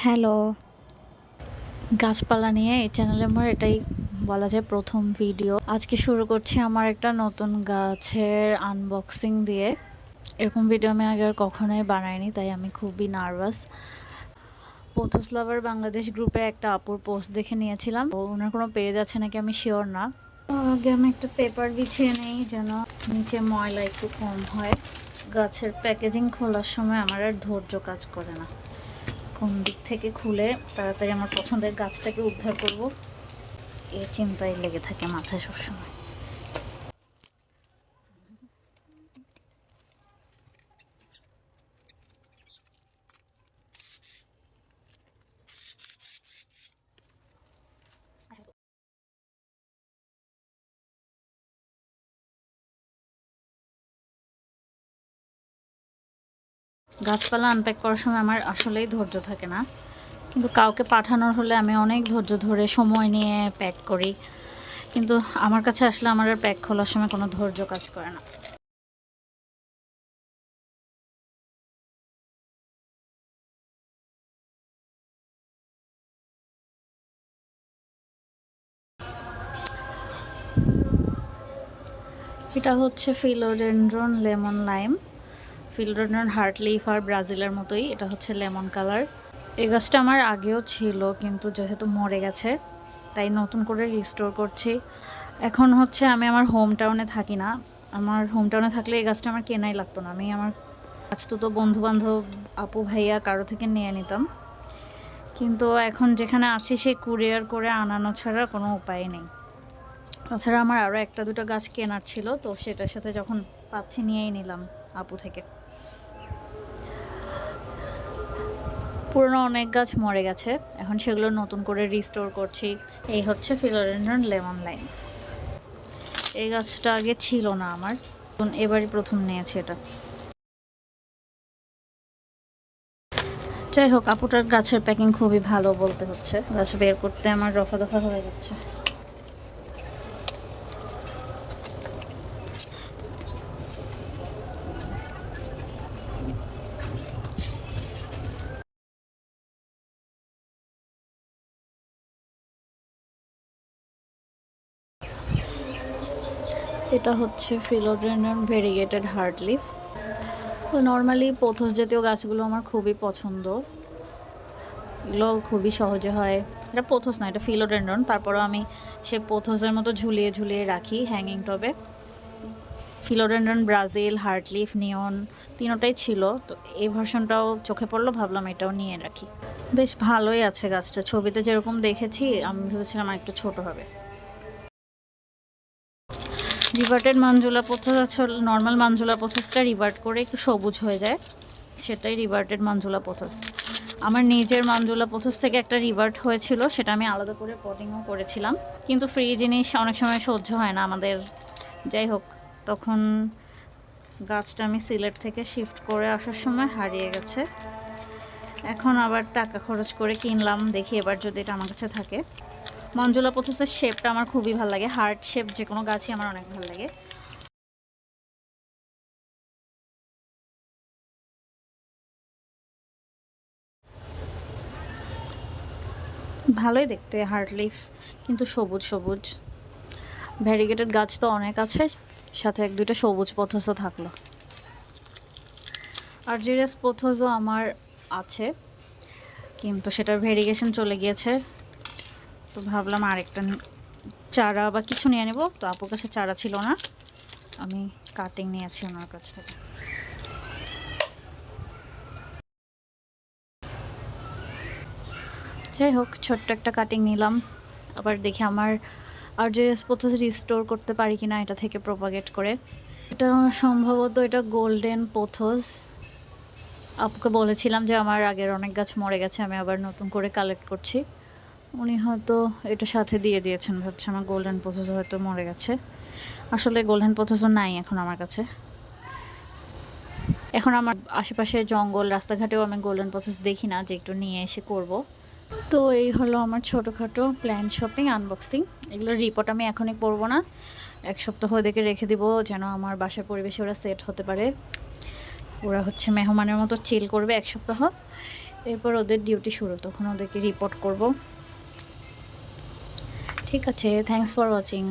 Hello, গাছপালা নিয়ে এই চ্যানেলে আমার এটাই বলা যায় প্রথম ভিডিও। আজকে শুরু করছি আমার একটা নতুন গাছের আনবক্সিং দিয়ে। এরকম ভিডিও আমি আগে আর কখনোই বানাইনি, তাই আমি খুবই নার্ভাস। পোথস লাভার বাংলাদেশ গ্রুপে একটা আপুর পোস্ট দেখে নিয়েছিলাম। ওনার কোনো পেজ আছে নাকি আমি শিওর না। আগে আমি একটা পেপার বিছিয়ে নেই যেন নিচে ময়লা একটু কম হয়। গাছের প্যাকেজিং খোলার সময় আমার আর ধৈর্য কাজ করে না। কোন দিক থেকে খুলে তাড়াতাড়ি আমার পছন্দের গাছটাকে উদ্ধার করব, এই চিন্তায় লেগে থাকে মাথায় সবসময়। গাছপালা আনপ্যাক করার সময় আমার আসলেই ধৈর্য থাকে না, কিন্তু কাউকে পাঠানোর হলে আমি অনেক ধৈর্য ধরে সময় নিয়ে প্যাক করি। কিন্তু আমার কাছে আসলে আমার আর প্যাক খোলার সময় কোনো ধৈর্য কাজ করে না। এটা হচ্ছে philodendron lemon lime. Philodendron heart leaf আর ব্রাজিলের মতোই, এটা হচ্ছে লেমন কালার। এই গাছটা আমার আগেও ছিল, কিন্তু যেহেতু মরে গেছে তাই নতুন করে রিস্টোর করছি। এখন হচ্ছে আমি আমার হোম টাউনে থাকি না। আমার হোম টাউনে থাকলে এই গাছটা আমার কেনাই লাগতো না। আমি আমার গাছ তো বন্ধু বান্ধব, আপু ভাইয়া কারো থেকে নিয়ে নিতাম, কিন্তু এখন যেখানে আছি সেই কুরিয়ার করে আনানো ছাড়া কোনো উপায় নেই। তাছাড়া আমার আরও একটা দুটো গাছ কেনার ছিল, তো সেটার সাথে যখন পাচ্ছি নিয়েই নিলাম আপু থেকে। পুরনো অনেক গাছ মরে গেছে, এখন সেগুলো নতুন করে রিস্টোর করছি। এই হচ্ছে ফিলোডেন্ড্রন লেমন লাইম। এই গাছটা আগে ছিল না আমার, এবারই প্রথম নিয়েছি এটা। যাই হোক, আপুটার গাছের প্যাকিং খুবই ভালো বলতে হচ্ছে। গাছ বের করতে আমার রফা দফা হয়ে যাচ্ছে। এটা হচ্ছে philodendron variegated heart leaf. Normally pothos জাতীয় গাছগুলো আমার খুবই পছন্দ, এগুলো খুবই সহজে হয়। এটা পোথস না, এটা ফিলোডেন্ড্রন, তারপরও আমি সে পোথসের মতো ঝুলিয়ে ঝুলিয়ে রাখি হ্যাঙ্গিং টবে। ফিলোডেন্ড্রন ব্রাজিল, হার্ট লিফ, নিয়ন তিনোটাই ছিল, তো এই ভার্সনটাও চোখে পড়লো, ভাবলাম এটাও নিয়ে রাখি। বেশ ভালোই আছে গাছটা, ছবিতে যেরকম দেখেছি আমি ভেবেছিলাম আর একটু ছোট হবে। রিভার্টেড মানজুলা পোথস আছে, নর্মাল মানজুলা পোথসটা রিভার্ট করে একটু সবুজ হয়ে যায়, সেটাই রিভার্টেড মানজুলা পোথস। আমার নিজের মানজুলা পোথস থেকে একটা রিভার্ট হয়েছিল, সেটা আমি আলাদা করে পটিংও করেছিলাম, কিন্তু ফ্রি জিনিস অনেক সময় সহ্য হয় না আমাদের। যাই হোক, তখন গাছটা আমি সিলেট থেকে শিফট করে আসার সময় হারিয়ে গেছে। এখন আবার টাকা খরচ করে কিনলাম, দেখি এবার যদি এটা আমার কাছে থাকে। মঞ্জুলা পোথসের শেপটা আমার খুবই ভালো লাগে, হার্ট শেপ যে কোনো গাছই আমার অনেক ভালো লাগে। ভালোই দেখতে হার্ট লিফ, কিন্তু সবুজ সবুজ। ভ্যারিগেটেড গাছ তো অনেক আছে, সাথে এক দুইটা সবুজ পোথসও থাকলো। আর্জিরাস পোথসও আমার আছে, কিন্তু সেটার ভেরিগেশন চলে গিয়েছে, তো ভাবলাম আরেকটা চারা বা কিছু নিয়ে নেব। তো আপুর কাছে চারা ছিল না, আমি কাটিং নিয়েছি ওনার কাছ থেকে। যাই হোক, ছোট্ট একটা কাটিং নিলাম, আবার দেখি আমার আর্জিরাস পোথস রিস্টোর করতে পারি কিনা এটা থেকে প্রপাগেট করে। এটা সম্ভবত এটা গোল্ডেন পোথস। আপুকে বলেছিলাম যে আমার আগের অনেক গাছ মরে গেছে, আমি আবার নতুন করে কালেক্ট করছি। উনি হয়তো এটা সাথে দিয়ে দিয়েছেন, ভাবছে আমার গোল্ডেন পোথস হয়তো মরে গেছে। আসলে গোল্ডেন পোথসও নাই এখন আমার কাছে। এখন আমার আশেপাশে জঙ্গল, রাস্তাঘাটেও আমি গোল্ডেন পোথস দেখি না যে একটু নিয়ে এসে করব। তো এই হলো আমার ছোটোখাটো প্ল্যান শপিং আনবক্সিং। এগুলোর রিপোর্ট আমি এখনই করবো না, এক সপ্তাহ দেখে রেখে দিব, যেন আমার বাসার পরিবেশে ওরা সেট হতে পারে। ওরা হচ্ছে মেহমানের মতো চিল করবে এক সপ্তাহ, এরপর ওদের ডিউটি শুরু, তখন ওদেরকে রিপোর্ট করব। ঠিক আছে, থ্যাংকস ফর ওয়াচিং।